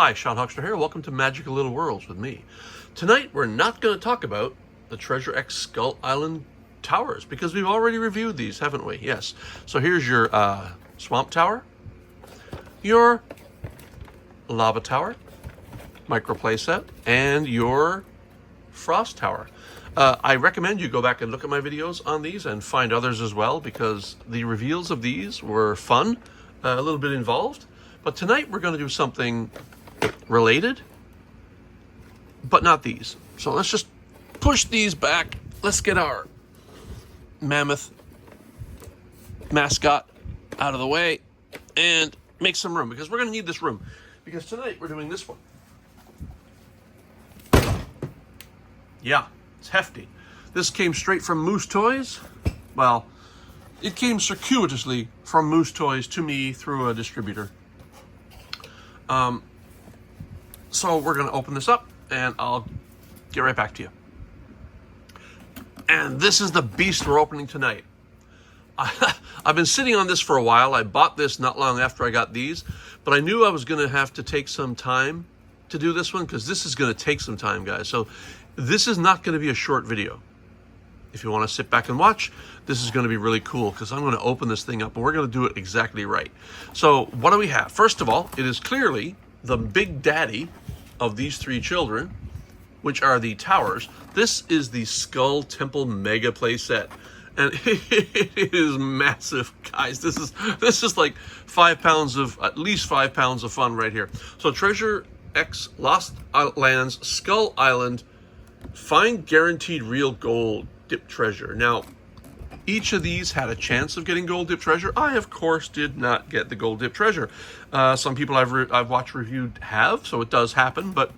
Hi, Sean Huxter here. Welcome to Magical Little Worlds with me. Tonight, we're not going to talk about the Treasure X Skull Island towers because we've already reviewed these, haven't we? Yes. So here's your Swamp Tower, your Lava Tower, Micro Playset, and your Frost Tower. I recommend you go back and look at my videos on these and find others as well because the reveals of these were fun, a little bit involved. But tonight we're going to do something related, but not these. So let's just push these back. Let's get our mammoth mascot out of the way and make some room because we're going to need this room. Because tonight we're doing this one. Yeah, it's hefty. This came straight from Moose Toys. Well, it came circuitously from Moose Toys to me through a distributor. So we're going to open this up and I'll get right back to you. And this is the beast we're opening tonight. I've been sitting on this for a while. I bought this not long after I got these, but I knew I was going to have to take some time to do this one because this is going to take some time, guys. So this is not going to be a short video. If you want to sit back and watch, this is going to be really cool because I'm going to open this thing up and we're going to do it exactly right. So what do we have? First of all, it is clearly the big daddy of these three children, which are the towers. This is the Skull Temple Mega Playset. And it is massive, guys. This is like 5 pounds of, at least 5 pounds of fun right here. So Treasure X Lost Lands Skull Island, find guaranteed real gold dip treasure. Now, each of these had a chance of getting gold dip treasure. I, of course, did not get the gold dip treasure. Some people I've watched reviewed have, so it does happen, but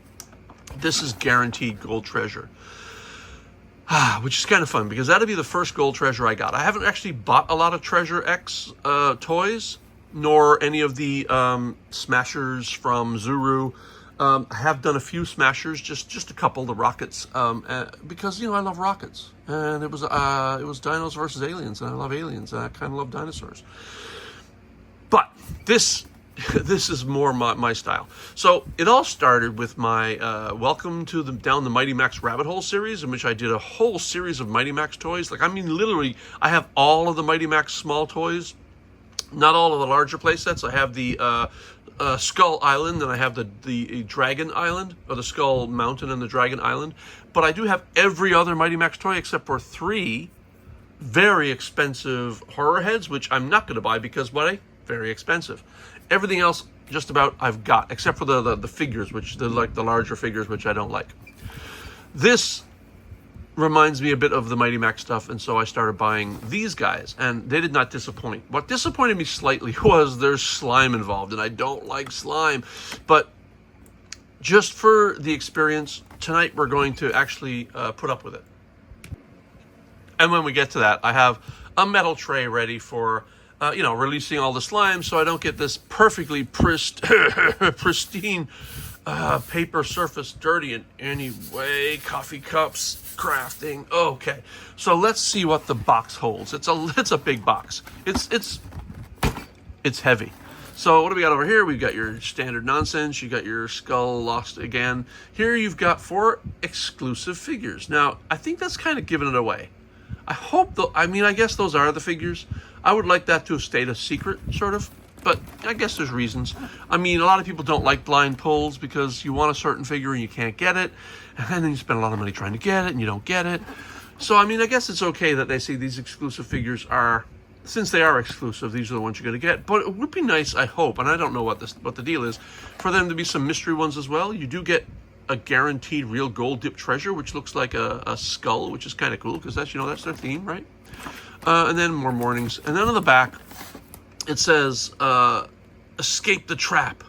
this is guaranteed gold treasure. Which is kind of fun because that'll be the first gold treasure I got. I haven't actually bought a lot of Treasure X toys, nor any of the Smashers from Zuru. I have done a few Smashers, just a couple, the rockets, because I love rockets, and it was dinos versus aliens, and I love aliens, and I kind of love dinosaurs. But this is more my style. So it all started with my Welcome to Down the Mighty Max Rabbit Hole series, in which I did a whole series of Mighty Max toys. Like, I mean, literally, I have all of the Mighty Max small toys, not all of the larger play sets. I have the Skull Island, and I have the Dragon Island, or the Skull Mountain and the Dragon Island. But I do have every other Mighty Max toy except for 3 very expensive horror heads, which I'm not going to buy because very expensive. Everything else, just about, I've got, except for the figures, which the larger figures, which I don't like. This reminds me a bit of the Mighty Max stuff, and so I started buying these guys, and they did not disappoint. What disappointed me slightly was there's slime involved, and I don't like slime. But just for the experience, tonight we're going to actually put up with it. And when we get to that, I have a metal tray ready for releasing all the slime so I don't get this perfectly pristine paper surface dirty in any way. Coffee cups, crafting. Okay, so let's see what the box holds. It's a big box. It's heavy. So what do we got over here? We've got your standard nonsense. You got your Skull Lost again. Here you've got 4 exclusive figures. Now I think that's kind of giving it away. I guess those are the figures. I would like that to have stayed a secret, sort of, but I guess there's reasons. I mean, a lot of people don't like blind pulls because you want a certain figure and you can't get it, and then you spend a lot of money trying to get it and you don't get it. So, I mean, I guess it's okay that they say these exclusive figures are, since they are exclusive, these are the ones you're going to get. But it would be nice, I hope, and I don't know what the deal is, for them to be some mystery ones as well. You do get a guaranteed real gold dip treasure, which looks like a skull, which is kind of cool because that's their theme, right? And then more mornings. And then on the back, it says, escape the trap.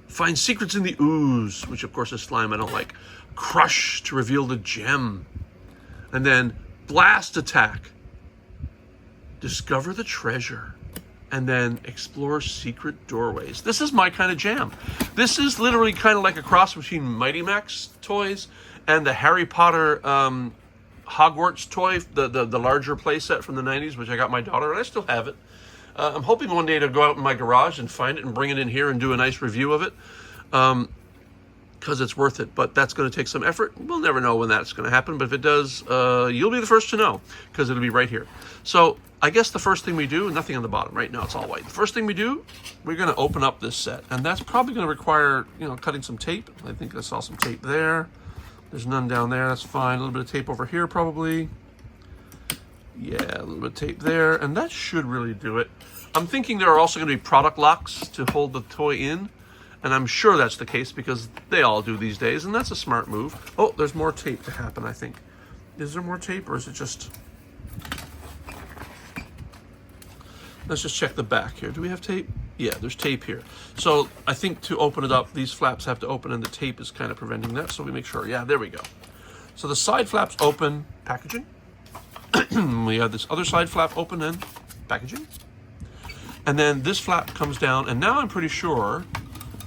Find secrets in the ooze, which of course is slime I don't like. Crush to reveal the gem. And then blast attack. Discover the treasure. And then explore secret doorways. This is my kind of jam. This is literally kind of like a cross between Mighty Max toys and the Harry Potter Hogwarts toy, the larger playset from the 90s, which I got my daughter, and I still have it. I'm hoping one day to go out in my garage and find it and bring it in here and do a nice review of it. because it's worth it. But that's going to take some effort. We'll never know when that's going to happen, but if it does, you'll be the first to know, because it'll be right here. So I guess the first thing we do, nothing on the bottom. Right now it's all white. The first thing we do, we're going to open up this set, and that's probably going to require, cutting some tape. I think I saw some tape there. There's none down there. That's fine. A little bit of tape over here probably. Yeah, a little bit of tape there, and that should really do it. I'm thinking there are also going to be product locks to hold the toy in, and I'm sure that's the case because they all do these days, and that's a smart move. Oh, there's more tape to happen, I think. Is there more tape, or is it just... Let's just check the back here. Do we have tape? Yeah, there's tape here. So I think to open it up, these flaps have to open, and the tape is kind of preventing that, so we make sure. Yeah, there we go. So the side flaps open, packaging. We have this other side flap open and packaging. And then this flap comes down, and now I'm pretty sure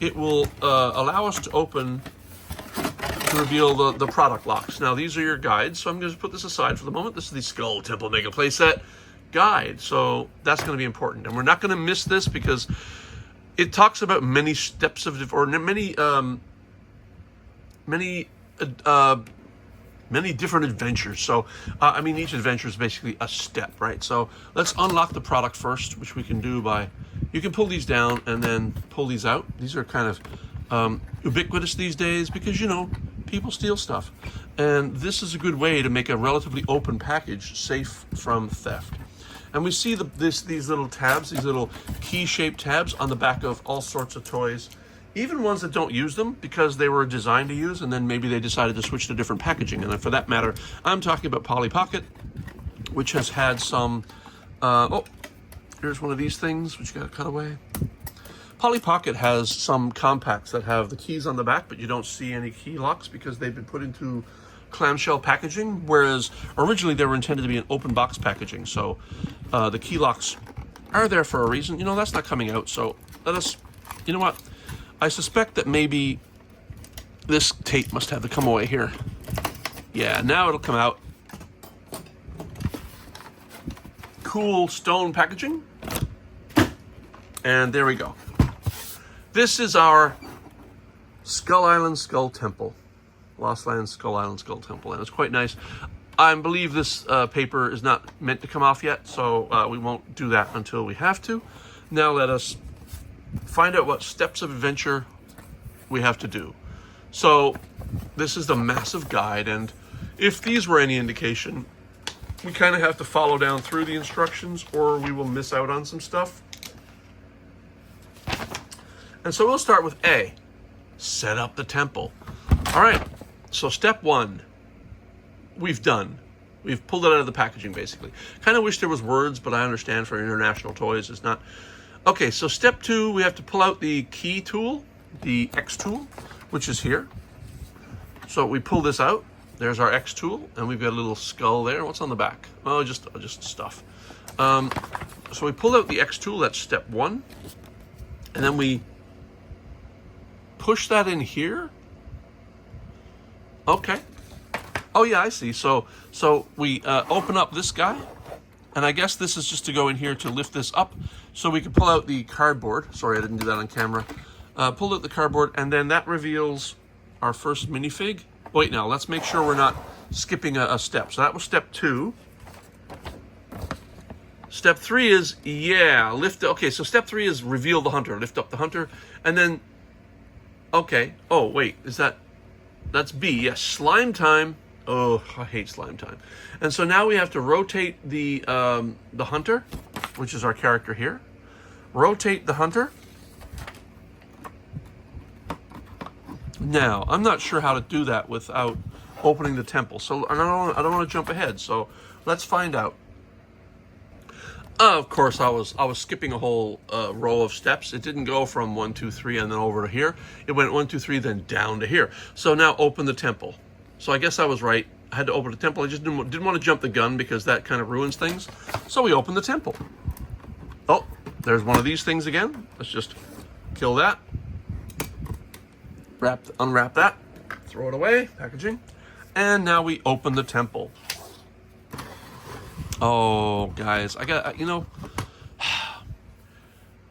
it will allow us to open, to reveal the product locks. Now these are your guides, so I'm going to put this aside for the moment. This is the Skull Temple Mega Playset guide, so that's going to be important. And we're not going to miss this because it talks about many steps of, or many different adventures. So, I mean, each adventure is basically a step, right? So let's unlock the product first, which we can do by, you can pull these down and then pull these out. These are kind of ubiquitous these days because, people steal stuff. And this is a good way to make a relatively open package safe from theft. And we see these little tabs, these little key-shaped tabs on the back of all sorts of toys. Even ones that don't use them because they were designed to use, and then maybe they decided to switch to different packaging. And for that matter, I'm talking about Polly Pocket, which has had some, oh, here's one of these things, which got cut away. Polly Pocket has some compacts that have the keys on the back, but you don't see any key locks because they've been put into clamshell packaging, whereas originally they were intended to be an open box packaging. So the key locks are there for a reason. That's not coming out, so let us, you know what? I suspect that maybe this tape must have to come away here. Yeah, now it'll come out. Cool stone packaging. And there we go. This is our Skull Island Skull Temple. Lost Land Skull Island Skull Temple. And it's quite nice. I believe this paper is not meant to come off yet, so we won't do that until we have to. Now let us find out what steps of adventure we have to do. So this is the massive guide, and if these were any indication, we kind of have to follow down through the instructions or we will miss out on some stuff. And so we'll start with A, set up the temple. All right, so step one, we've done. We've pulled it out of the packaging, basically. Kind of wish there was words, but I understand for international toys, it's not. Okay, so step two, we have to pull out the key tool, the X tool, which is here. So we pull this out. There's our X tool, and we've got a little skull there. What's on the back? Oh, just stuff. So we pull out the X tool, that's step one. And then we push that in here. Okay. Oh yeah, I see. So we open up this guy, and I guess this is just to go in here to lift this up so we can pull out the cardboard. Sorry, I didn't do that on camera. Pull out the cardboard, and then that reveals our first minifig. Wait, now let's make sure we're not skipping a step. So that was step two. Step three is, lift. Okay, so step three is reveal the hunter, lift up the hunter, and then, okay. Oh, wait, that's B. Yes, slime time. Oh, I hate slime time. And so now we have to rotate the hunter, which is our character here. Rotate the hunter. Now, I'm not sure how to do that without opening the temple. So I don't want to jump ahead. So let's find out. Of course, I was skipping a whole row of steps. It didn't go from 1, 2, 3 and then over to here. It went 1, 2, 3, then down to here. So now open the temple. So I guess I was right. I had to open the temple. I just didn't want to jump the gun because that kind of ruins things. So we opened the temple. Oh, there's one of these things again. Let's just kill that. Unwrap that. Throw it away. Packaging. And now we open the temple. Oh, guys, I got,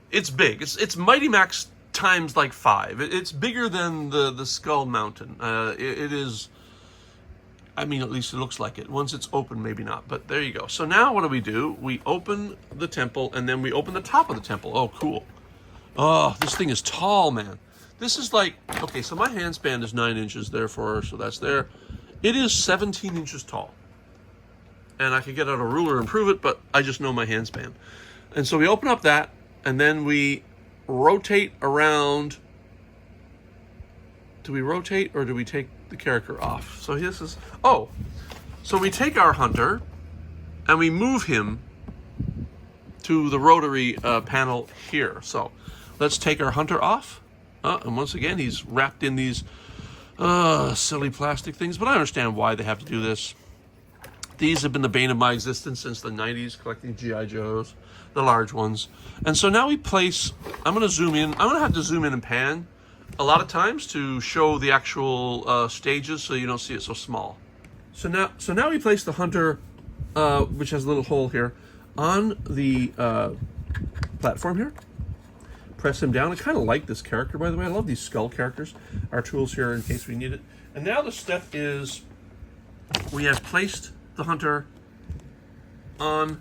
it's big. It's Mighty Max times like 5. It's bigger than the Skull Mountain. It is, I mean, at least it looks like it. Once it's open, maybe not, but there you go. So now what do? We open the temple, and then we open the top of the temple. Oh, cool. Oh, this thing is tall, man. This is like, okay, so my hand span is 9 inches, therefore, so that's there. It is 17 inches tall. And I could get out a ruler and prove it, but I just know my hand span. And so we open up that, and then we rotate around. Do we rotate, or do we take the character off? So this is, oh, so we take our hunter, and we move him to the rotary panel here. So let's take our hunter off. And once again, he's wrapped in these silly plastic things, but I understand why they have to do this. These have been the bane of my existence since the 90s, collecting G.I. Joes, the large ones. And so now we place, I'm going to zoom in. I'm going to have to zoom in and pan a lot of times to show the actual stages so you don't see it so small. So now we place the hunter, which has a little hole here, on the platform here. Press him down. I kind of like this character, by the way. I love these skull characters. Our tools here in case we need it. And now the step is we have placed the hunter on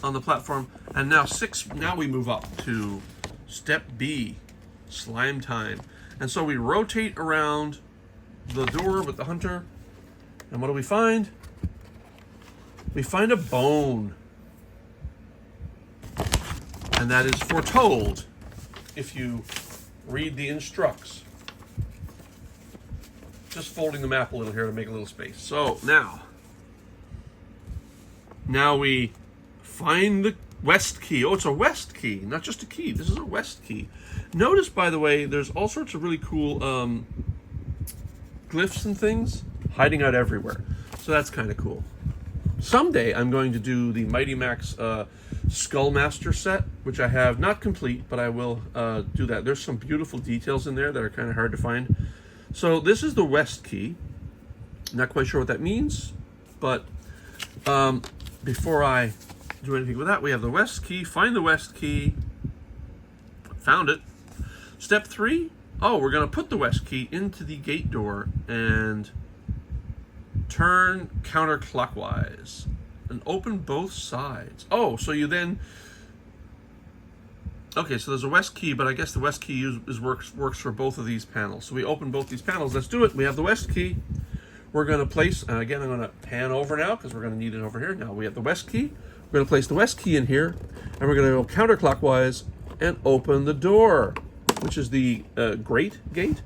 the platform, and now we move up to step B, slime time. And so we rotate around the door with the hunter, and what do we find? We find a bone. And that is foretold if you read the instructs. Just folding the map a little here to make a little space. So now we find the west key. Oh, it's a west key, not just a key. This is a west key. Notice, by the way, there's all sorts of really cool glyphs and things hiding out everywhere. So that's kind of cool. Someday I'm going to do the Mighty Max Skullmaster set, which I have not complete, but I will do that. There's some beautiful details in there that are kind of hard to find. So this is the west key. Not quite sure what that means, but before I do anything with that, we have the west key. Find the west key. Found it. Step 3. Oh, we're going to put the west key into the gate door and turn counterclockwise and open both sides. Oh, so you then... Okay, so there's a west key, but I guess the west key works for both of these panels. So we open both these panels. Let's do it. We have the west key. We're going to place, and again, I'm going to pan over now because we're going to need it over here. Now we have the west key. We're going to place the west key in here, and we're going to go counterclockwise and open the door, which is the gate.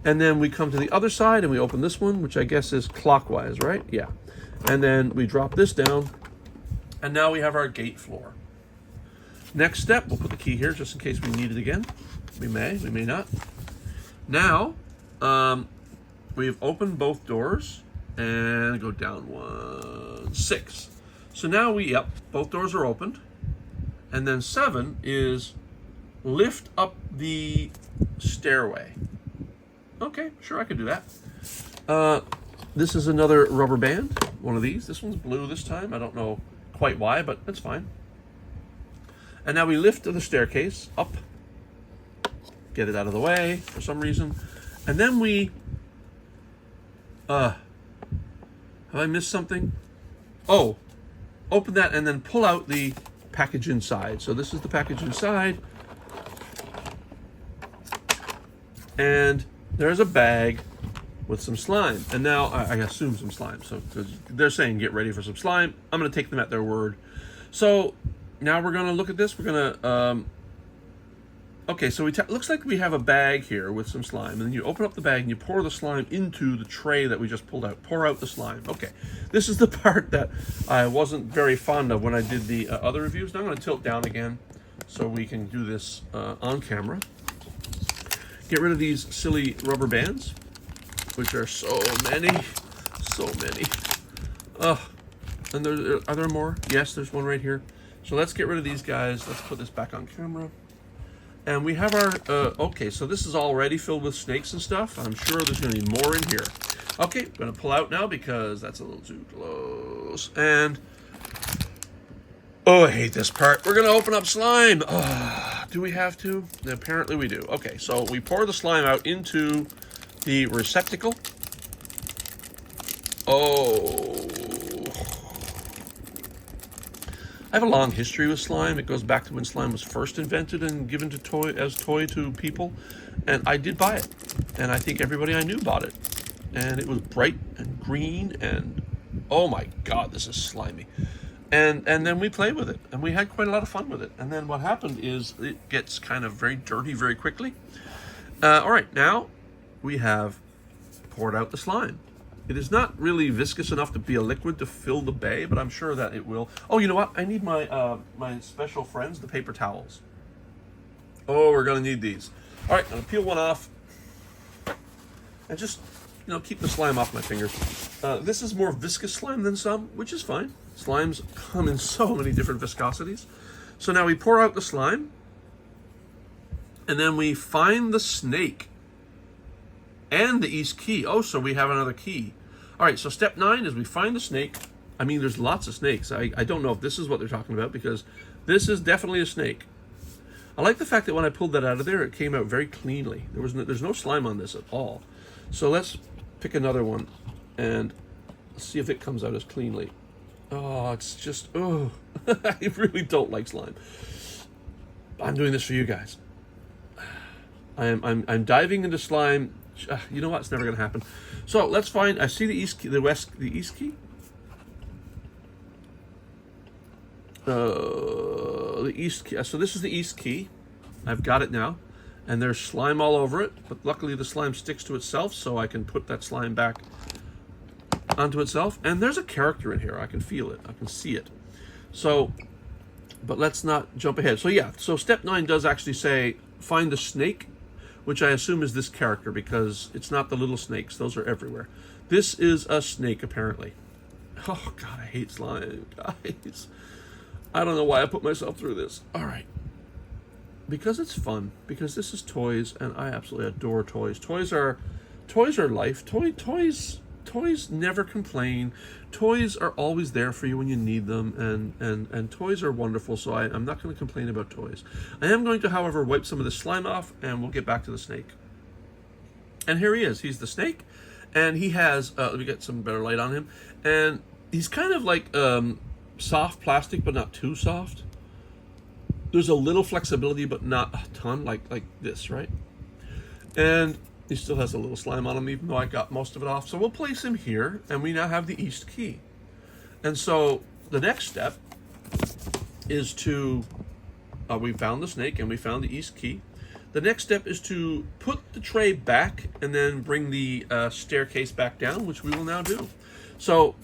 And then we come to the other side, and we open this one, which I guess is clockwise, right? Yeah. And then we drop this down, and now we have our gate floor. Next step, we'll put the key here just in case we need it again. We may not. Now, we've opened both doors and go down 1, 6. So now both doors are opened. And then 7 is lift up the stairway. Okay, sure, I could do that. This is another rubber band, one of these. This one's blue this time. I don't know quite why, but that's fine. And now we lift the staircase up, get it out of the way for some reason. And then we, have I missed something? Oh, open that and then pull out the package inside. So this is the package inside. And there's a bag with some slime. And now I assume some slime. So they're saying get ready for some slime. I'm going to take them at their word. So now we're going to look at this. We're going to, okay, so looks like we have a bag here with some slime. And then you open up the bag and you pour the slime into the tray that we just pulled out. Pour out the slime. Okay, this is the part that I wasn't very fond of when I did the other reviews. Now I'm going to tilt down again so we can do this on camera. Get rid of these silly rubber bands, which are so many. And are there more? Yes, there's one right here. So let's get rid of these guys. Let's put this back on camera. And we have our, okay, so this is already filled with snakes and stuff. I'm sure there's going to be more in here. Okay, I'm going to pull out now because that's a little too close. And, oh, I hate this part. We're going to open up slime. Oh, Do we have to? Apparently we do. Okay, so we pour the slime out into the receptacle. Oh. I have a long history with slime. It goes back to when slime was first invented and given to toy to people. And I did buy it. And I think everybody I knew bought it. And it was bright and green and oh my God, this is slimy. And then we played with it, and we had quite a lot of fun with it. And then what happened is it gets kind of very dirty very quickly. All right, now we have poured out the slime. It is not really viscous enough to be a liquid to fill the bay, but I'm sure that it will. Oh, you know what? I need my my special friends, the paper towels. Oh, we're gonna need these. All right, I'm gonna peel one off and just, you know, keep the slime off my fingers. This is more viscous slime than some, which is fine. Slimes come in so many different viscosities. So now we pour out the slime, and then we find the snake and the East key. Oh, so we have another key. All right, so step 9 is we find the snake. I mean, there's lots of snakes. I don't know if this is what they're talking about, because this is definitely a snake. I like the fact that when I pulled that out of there, it came out very cleanly. There's no slime on this at all. So let's pick another one and see if it comes out as cleanly. Oh, it's just, oh, I really don't like slime. I'm doing this for you guys. I'm diving into slime. You know what? It's never going to happen. So let's find. I see the East key, the East key. The East key. So this is the East key. I've got it now, and there's slime all over it. But luckily, the slime sticks to itself, so I can put that slime back onto itself. And there's a character in here. I can feel it. I can see it. So, but let's not jump ahead. So yeah. So step 9 does actually say find the snake, which I assume is this character, because it's not the little snakes. Those are everywhere. This is a snake, apparently. Oh, God, I hate slime, guys. I don't know why I put myself through this. All right. Because it's fun. Because this is toys, and I absolutely adore toys. Toys are life. Toys never complain. Toys are always there for you when you need them, and toys are wonderful, so I'm not going to complain about toys. I am going to, however, wipe some of the slime off, and we'll get back to the snake. And here he is. He's the snake, and he has, let me get some better light on him, and he's kind of like soft plastic, but not too soft. There's a little flexibility, but not a ton, like this, right? And he still has a little slime on him, even though I got most of it off. So we'll place him here, and we now have the East key. And so the next step is to, we found the snake and we found the East key. The next step is to put the tray back and then bring the staircase back down, which we will now do. So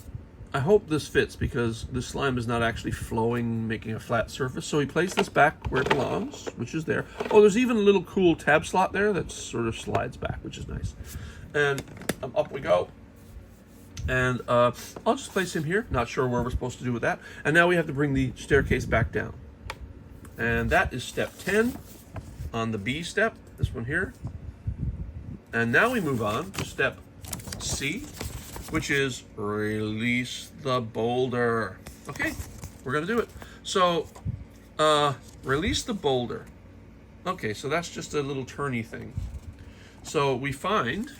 I hope this fits, because the slime is not actually flowing, making a flat surface. So we place this back where it belongs, which is there. Oh, there's even a little cool tab slot there that sort of slides back, which is nice. And up we go. And I'll just place him here. Not sure where we're supposed to do with that. And now we have to bring the staircase back down. And that is step 10 on the B step, this one here. And now we move on to step C, which is release the boulder. Okay, we're gonna do it. So, release the boulder. Okay, so that's just a little turny thing. So we find,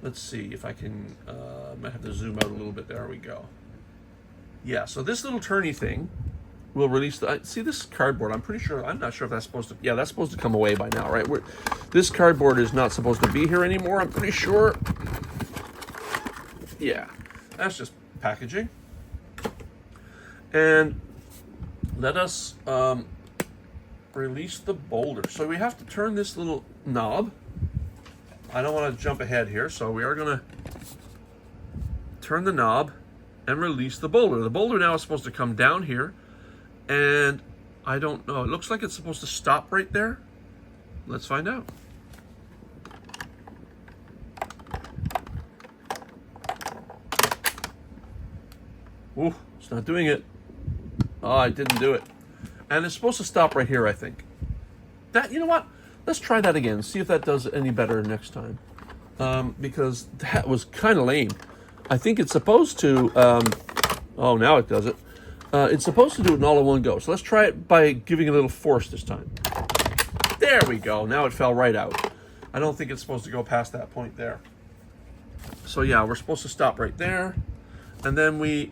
let's see if I can, might have to zoom out a little bit. There we go. Yeah, so this little turny thing will release the, see this cardboard, I'm not sure if that's supposed to, yeah, that's supposed to come away by now, right? This cardboard is not supposed to be here anymore, I'm pretty sure. Yeah, that's just packaging. And let us release the boulder. So we have to turn this little knob. I don't want to jump ahead here, so we are gonna turn the knob and release the boulder. The boulder now is supposed to come down here, and I don't know, it looks like it's supposed to stop right there. Let's find out. Ooh, it's not doing it. Oh, I didn't do it. And it's supposed to stop right here, I think. That, you know what? Let's try that again, see if that does any better next time. Because that was kind of lame. I think it's supposed to, oh, now it does it. It's supposed to do it all in one go. So let's try it by giving it a little force this time. There we go. Now it fell right out. I don't think it's supposed to go past that point there. So yeah, we're supposed to stop right there. And then we...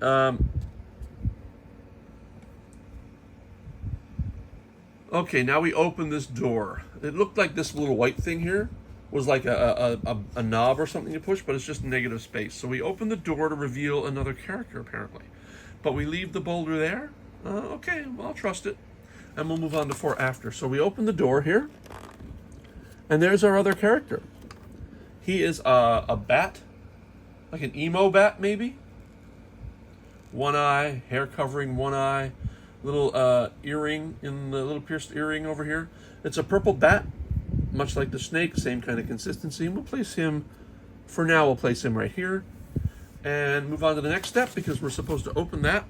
okay, now we open this door. It looked like this little white thing here was like a knob or something to push, but it's just negative space. So we open the door to reveal another character, apparently. But we leave the boulder there? Okay, well, I'll trust it. And we'll move on to 4 after. So we open the door here, and there's our other character. He is a bat, like an emo bat, maybe? One eye, hair covering one eye, little earring in the little pierced earring over here. It's a purple bat, much like the snake, same kind of consistency. We'll place him, for now, we'll place him right here. And move on to the next step, because we're supposed to open that.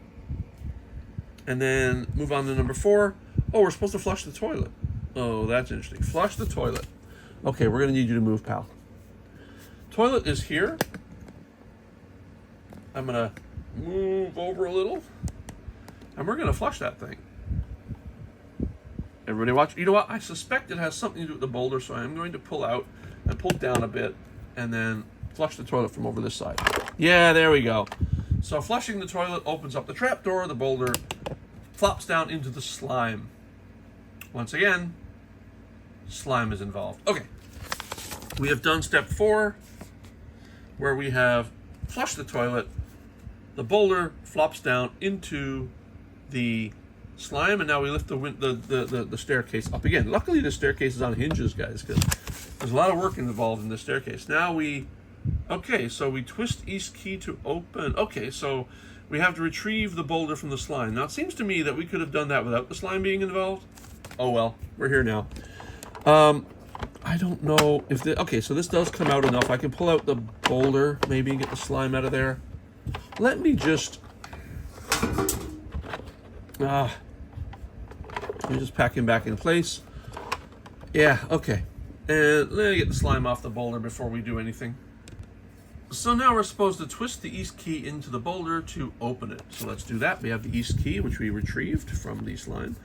And then move on to number 4. Oh, we're supposed to flush the toilet. Oh, that's interesting. Flush the toilet. Okay, we're going to need you to move, pal. Toilet is here. I'm going to move over a little. And we're going to flush that thing. Everybody watch. You know what? I suspect it has something to do with the boulder, so I'm going to pull out and pull down a bit and then flush the toilet from over this side. Yeah, there we go. So flushing the toilet opens up the trapdoor. The boulder flops down into the slime. Once again, slime is involved. Okay. We have done step 4, where we have flushed the toilet. The boulder flops down into the slime, and now we lift the staircase up again. Luckily, the staircase is on hinges, guys, because there's a lot of work involved in this staircase. Now we... okay, so we twist East key to open. Okay, so we have to retrieve the boulder from the slime. Now, it seems to me that we could have done that without the slime being involved. Oh, well, we're here now. I don't know if... okay, so this does come out enough. I can pull out the boulder, maybe, and get the slime out of there. Let me just... let me just pack him back in place. Yeah, okay. And let me get the slime off the boulder before we do anything. So now we're supposed to twist the East key into the boulder to open it. So let's do that. We have the East key, which we retrieved from the slime.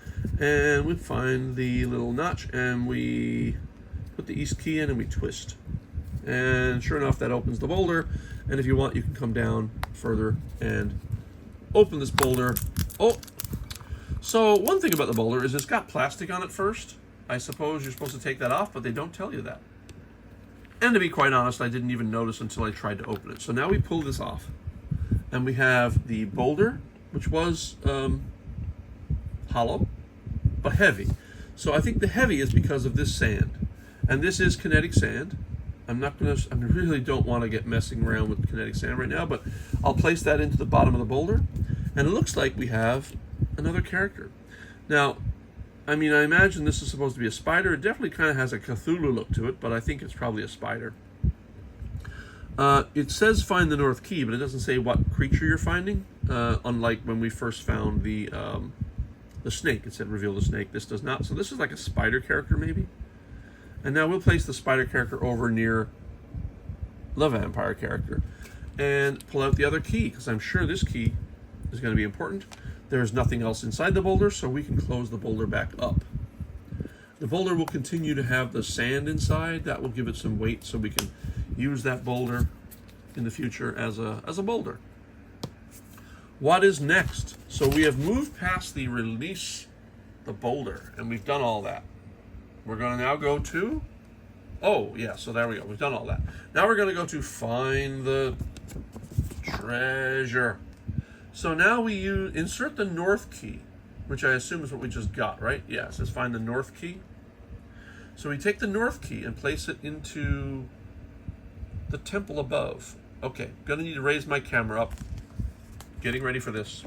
And we find the little notch, and we put the East key in, and we twist. And sure enough, that opens the boulder. And if you want, you can come down further and open this boulder. Oh! So one thing about the boulder is it's got plastic on it first. I suppose you're supposed to take that off, but they don't tell you that. And to be quite honest, I didn't even notice until I tried to open it. So now we pull this off. And we have the boulder, which was hollow, but heavy. So I think the heavy is because of this sand. And this is kinetic sand. I really don't want to get messing around with kinetic sand right now, but I'll place that into the bottom of the boulder. And it looks like we have another character. Now, I mean, I imagine this is supposed to be a spider. It definitely kind of has a Cthulhu look to it, but I think it's probably a spider. It says find the North Key, but it doesn't say what creature you're finding, unlike when we first found the snake. It said reveal the snake. This does not. So this is like a spider character, maybe? And now we'll place the spider character over near the vampire character and pull out the other key, because I'm sure this key is going to be important. There's nothing else inside the boulder, so we can close the boulder back up. The boulder will continue to have the sand inside. That will give it some weight, so we can use that boulder in the future as a boulder. What is next? So we have moved past the release the boulder, and we've done all that. We're going to now go to... oh, yeah, so there we go. We've done all that. Now we're going to go to find the treasure. So now we insert the North key, which I assume is what we just got, right? Yeah, it says find the North key. So we take the North key and place it into the temple above. Okay, gonna need to raise my camera up. Getting ready for this.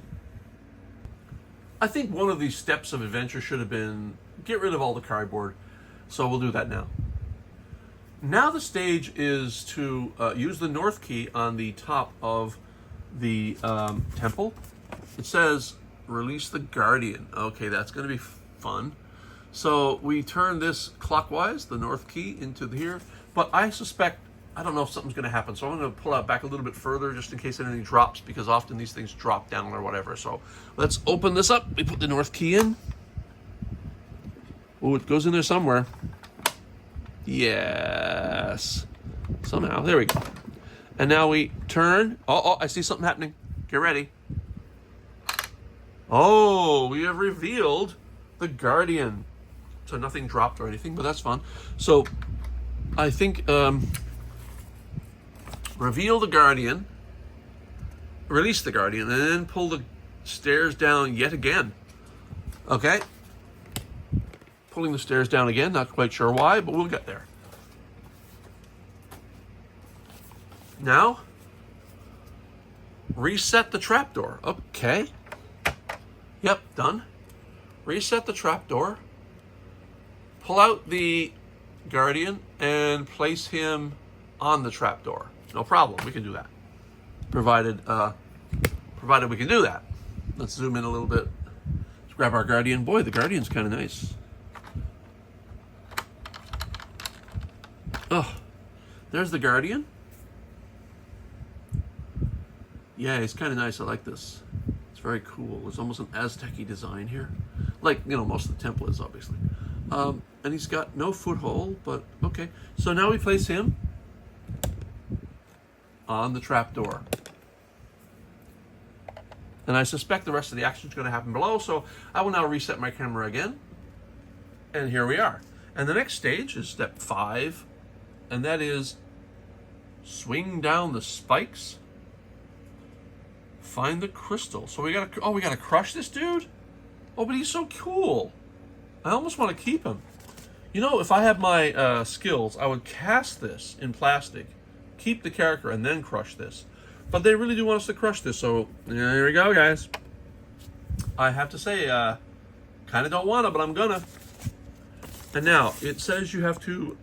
I think one of these steps of adventure should have been get rid of all the cardboard. So we'll do that now. Now the stage is to use the North key on the top of the temple. It says release the guardian. Okay, that's going to be fun. So we turn this clockwise, the North key, into here. But I suspect I don't know if something's going to happen. So I'm going to pull out back a little bit further just in case anything drops, because often these things drop down or whatever. So let's open this up. We put the north key in. Oh, it goes in there somewhere. Yes. Somehow. There we go. And now we turn. Oh, I see something happening. Get ready. Oh, we have revealed the Guardian. So nothing dropped or anything, but that's fun. So I think reveal the Guardian, release the Guardian, and then pull the stairs down yet again. Okay. Pulling the stairs down again, not quite sure why, but we'll get there. Now, reset the trapdoor. Okay. Yep, done. Reset the trapdoor. Pull out the Guardian and place him on the trapdoor. No problem, we can do that. Provided we can do that. Let's zoom in a little bit. Let's grab our Guardian. Boy, the Guardian's kind of nice. Oh, there's the Guardian. Yeah, he's kind of nice. I like this. It's very cool. There's almost an Aztec-y design here. Like, you know, most of the temple is, obviously. And he's got no foothold, but okay. So now we place him on the trapdoor. And I suspect the rest of the action is going to happen below, so I will now reset my camera again. And here we are. And the next stage is step 5, and that is swing down the spikes. Find the crystal. So we gotta crush this dude? Oh, but he's so cool. I almost want to keep him. You know, if I had my skills, I would cast this in plastic, keep the character, and then crush this. But they really do want us to crush this, so here we go, guys. I have to say, kind of don't want to, but I'm gonna. And now, it says you have to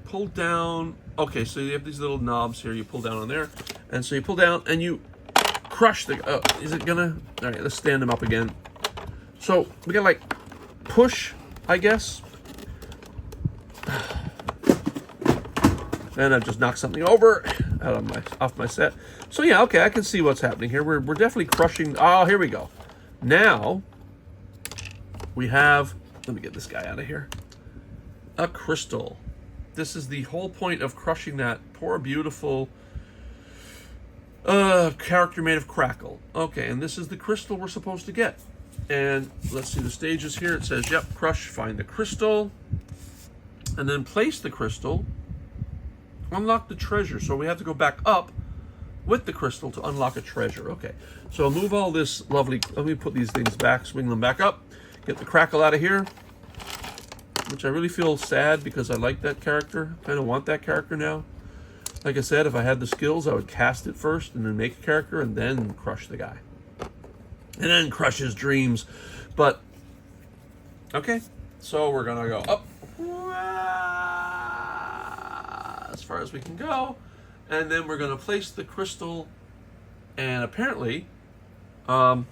pull down. Okay, so you have these little knobs here. You pull down on there. And so you pull down, and you crush the... Oh, is it gonna... All right, let's stand them up again. So, we gotta, like, push, I guess. And I've just knocked something over off my set. So, yeah, okay, I can see what's happening here. We're definitely crushing... Oh, here we go. Now, we have... Let me get this guy out of here. A crystal. This is the whole point of crushing that poor, beautiful... character made of crackle. Okay, and this is the crystal we're supposed to get. And let's see the stages here. It says, yep, crush, find the crystal, and then place the crystal, unlock the treasure. So we have to go back up with the crystal to unlock a treasure. Okay, so move all this lovely, let me put these things back, swing them back up, get the crackle out of here, which I really feel sad because I like that character. Kind of want that character now. Like I said, if I had the skills, I would cast it first and then make a character and then crush the guy. And then crush his dreams. But, okay. So we're going to go up as far as we can go. And then we're going to place the crystal and apparently unlock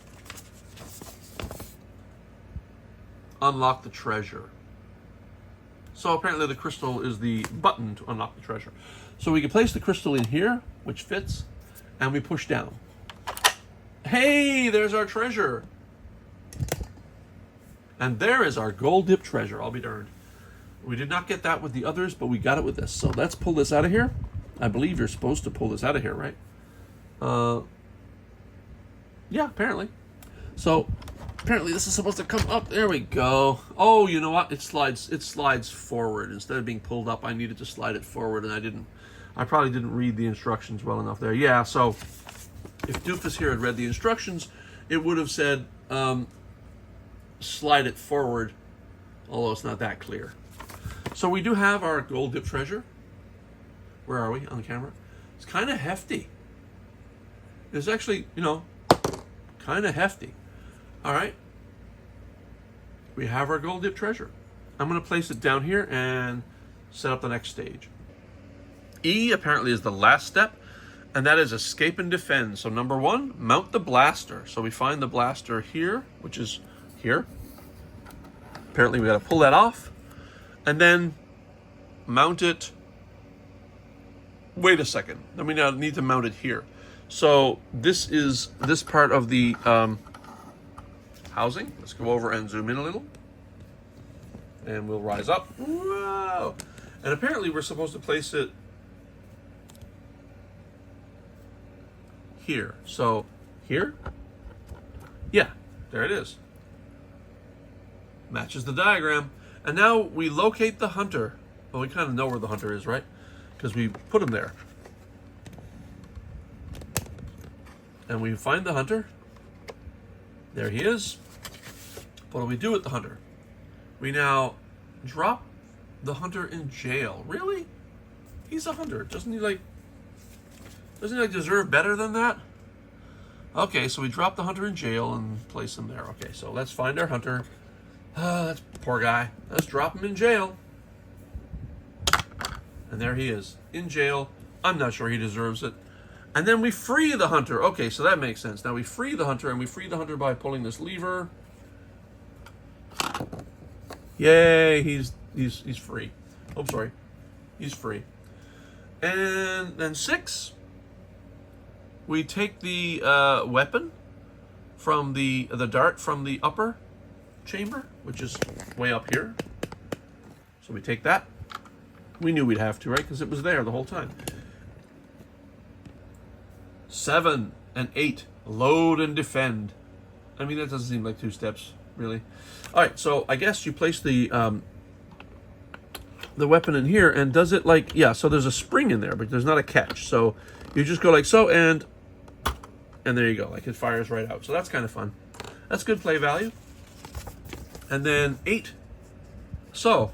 the treasure. So apparently the crystal is the button to unlock the treasure. So we can place the crystal in here, which fits, and we push down. Hey, there's our treasure. And there is our gold dip treasure, I'll be darned. We did not get that with the others, but we got it with this. So let's pull this out of here. I believe you're supposed to pull this out of here, right? Yeah, apparently. So apparently this is supposed to come up. There we go. Oh, you know what? It slides forward. Instead of being pulled up, I needed to slide it forward, and I probably didn't read the instructions well enough there. Yeah, so if Doofus here had read the instructions, it would have said slide it forward, although it's not that clear. So we do have our gold dip treasure. Where are we on the camera? It's kind of hefty. It's actually, you know, kind of hefty. All right. We have our gold dip treasure. I'm going to place it down here and set up the next stage. E apparently is the last step, and that is escape and defend. So number 1, mount the blaster. So we find the blaster here, which is here. Apparently we got to pull that off and then mount it wait a second. Then we now need to mount it here. So this is this part of the housing. Let's go over and zoom in a little. And we'll rise up. Whoa! And apparently we're supposed to place it here. So here? Yeah, there it is. Matches the diagram. And now we locate the hunter. Well, we kind of know where the hunter is, right? Because we put him there. And we find the hunter. There he is. What do we do with the hunter? We now drop the hunter in jail. Really? He's a hunter. Doesn't he deserve better than that? Okay, so we drop the hunter in jail and place him there. Okay, so let's find our hunter. That's poor guy. Let's drop him in jail. And there he is, in jail. I'm not sure he deserves it. And then we free the hunter. Okay, so that makes sense. Now we free the hunter, and we free the hunter by pulling this lever. Yay, he's free. Oh, sorry. He's free. And then 6, we take the weapon from the dart from the upper chamber, which is way up here. So we take that. We knew we'd have to, right? Because it was there the whole time. 7 and 8, load and defend. I mean, that doesn't seem like 2 steps, really. All right, so I guess you place the weapon in here, and does it like, yeah, so there's a spring in there, but there's not a catch. So you just go like so, and there you go, like it fires right out. So that's kind of fun. That's good play value. And then 8. So,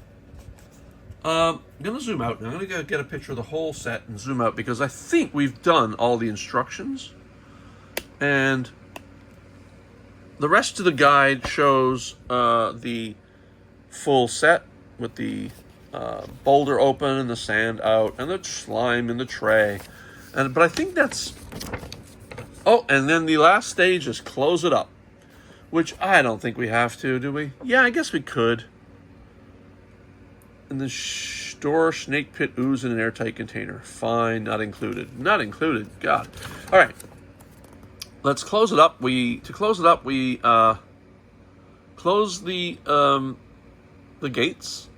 I'm going to zoom out now. I'm going to get a picture of the whole set and zoom out because I think we've done all the instructions. And the rest of the guide shows the full set with the boulder open and the sand out and the slime in the tray. But I think that's... Oh, and then the last stage is close it up. Which I don't think we have to, do we? Yeah, I guess we could. And then store snake pit ooze in an airtight container. Fine, not included. Not included, God. All right, let's close it up. To close it up, we close the gates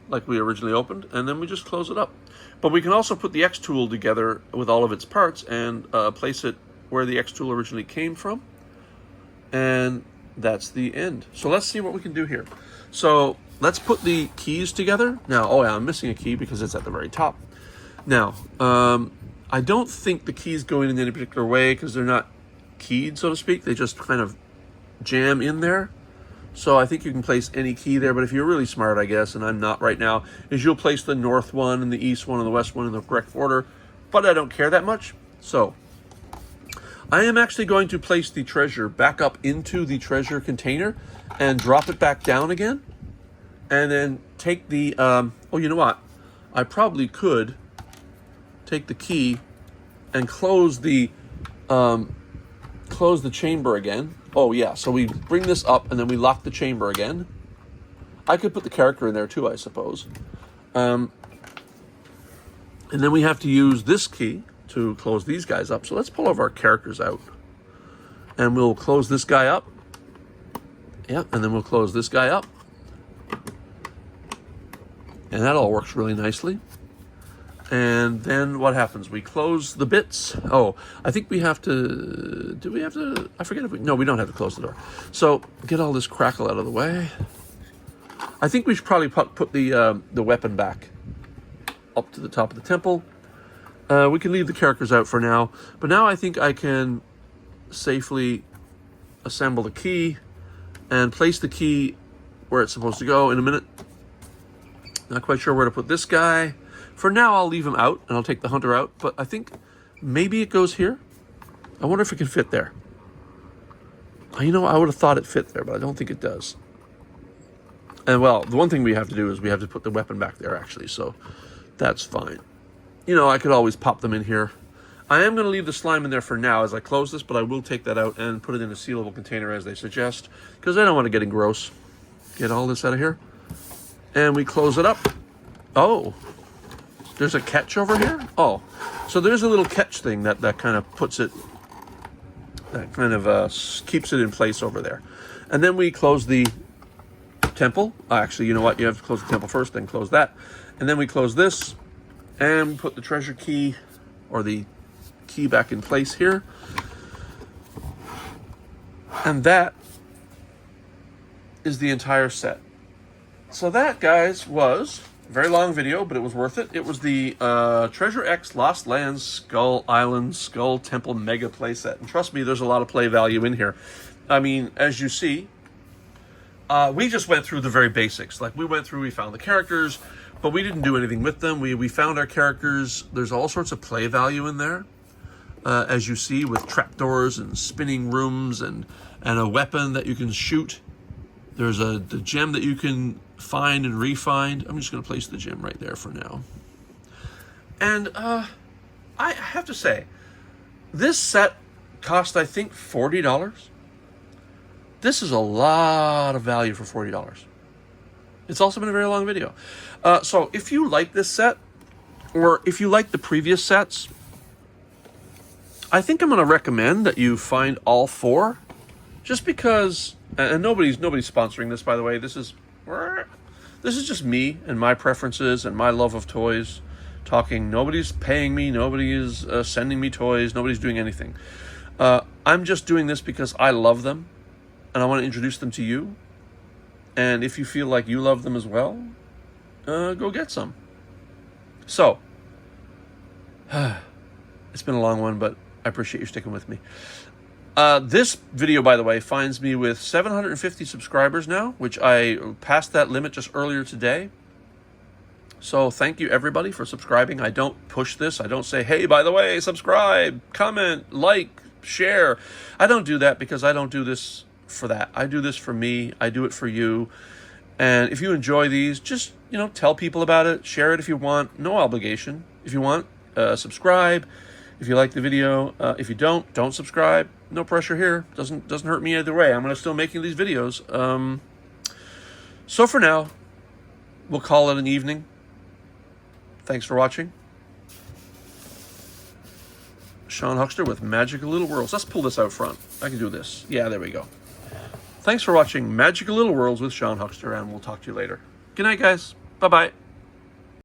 like we originally opened, and then we just close it up. But we can also put the X tool together with all of its parts and place it where the X tool originally came from. And that's the end. So let's see what we can do here. So let's put the keys together. Now, oh yeah, I'm missing a key because it's at the very top. Now, I don't think the keys go in any particular way because they're not keyed, so to speak. They just kind of jam in there. So I think you can place any key there, but if you're really smart, I guess, and I'm not right now, is you'll place the north one and the east one and the west one in the correct order, but I don't care that much. So I am actually going to place the treasure back up into the treasure container and drop it back down again. And then take the, oh, you know what? I probably could take the key and close the chamber again. Oh yeah, so we bring this up and then we lock the chamber again. I could put the character in there too, I suppose. And then we have to use this key to close these guys up. So let's pull all of our characters out. And we'll close this guy up. Yeah, and then we'll close this guy up. And that all works really nicely. And then what happens? We close the bits. Oh, I think we have to... Do we have to... I forget if we... No, we don't have to close the door. So get all this crackle out of the way. I think we should probably put the weapon back up to the top of the temple. We can leave the characters out for now. But now I think I can safely assemble the key and place the key where it's supposed to go in a minute. Not quite sure where to put this guy. For now, I'll leave him out, and I'll take the hunter out. But I think maybe it goes here. I wonder if it can fit there. You know, I would have thought it fit there, but I don't think it does. And, well, the one thing we have to do is we have to put the weapon back there, actually. So that's fine. You know, I could always pop them in here. I am going to leave the slime in there for now as I close this, but I will take that out and put it in a sealable container as they suggest, because I don't want to get gross. Get all this out of here. And we close it up. Oh. There's a catch over here? Oh, so there's a little catch thing that kind of puts it, that kind of keeps it in place over there. And then we close the temple. Actually, you know what? You have to close the temple first, then close that. And then we close this, and we put the treasure key, or the key, back in place here. And that is the entire set. So that, guys, was a very long video, but it was worth it. It was the Treasure X Lost Lands Skull Island Skull Temple Mega Playset. And trust me, there's a lot of play value in here. I mean, as you see, we just went through the very basics. Like, we found the characters, but we didn't do anything with them. We found our characters. There's all sorts of play value in there, as you see, with trapdoors and spinning rooms and a weapon that you can shoot. There's the gem that you can find and re-find. I'm just going to place the gem right there for now. And I have to say, this set cost, I think, $40. This is a lot of value for $40. It's also been a very long video. So if you like this set, or if you like the previous sets, I think I'm going to recommend that you find all four, just because, and nobody's sponsoring this, by the way. This is just me and my preferences and my love of toys talking. Nobody's paying me. Nobody is sending me toys. Nobody's doing anything. I'm just doing this because I love them, and I want to introduce them to you. And if you feel like you love them as well, go get some. So, it's been a long one, but I appreciate you sticking with me. This video, by the way, finds me with 750 subscribers now, which I passed that limit just earlier today. So thank you, everybody, for subscribing. I don't push this. I don't say, hey, by the way, subscribe, comment, like, share. I don't do that because I don't do this for that. I do this for me. I do it for you. And if you enjoy these, just, tell people about it. Share it if you want. No obligation. If you want, subscribe. If you like the video, if you don't subscribe. No pressure here. Doesn't hurt me either way. I'm gonna still making these videos. So for now, we'll call it an evening. Thanks for watching. Sean Huckster with Magical Little Worlds. Let's pull this out front. I can do this. Yeah, there we go. Thanks for watching Magical Little Worlds with Sean Huckster, and we'll talk to you later. Good night, guys. Bye-bye.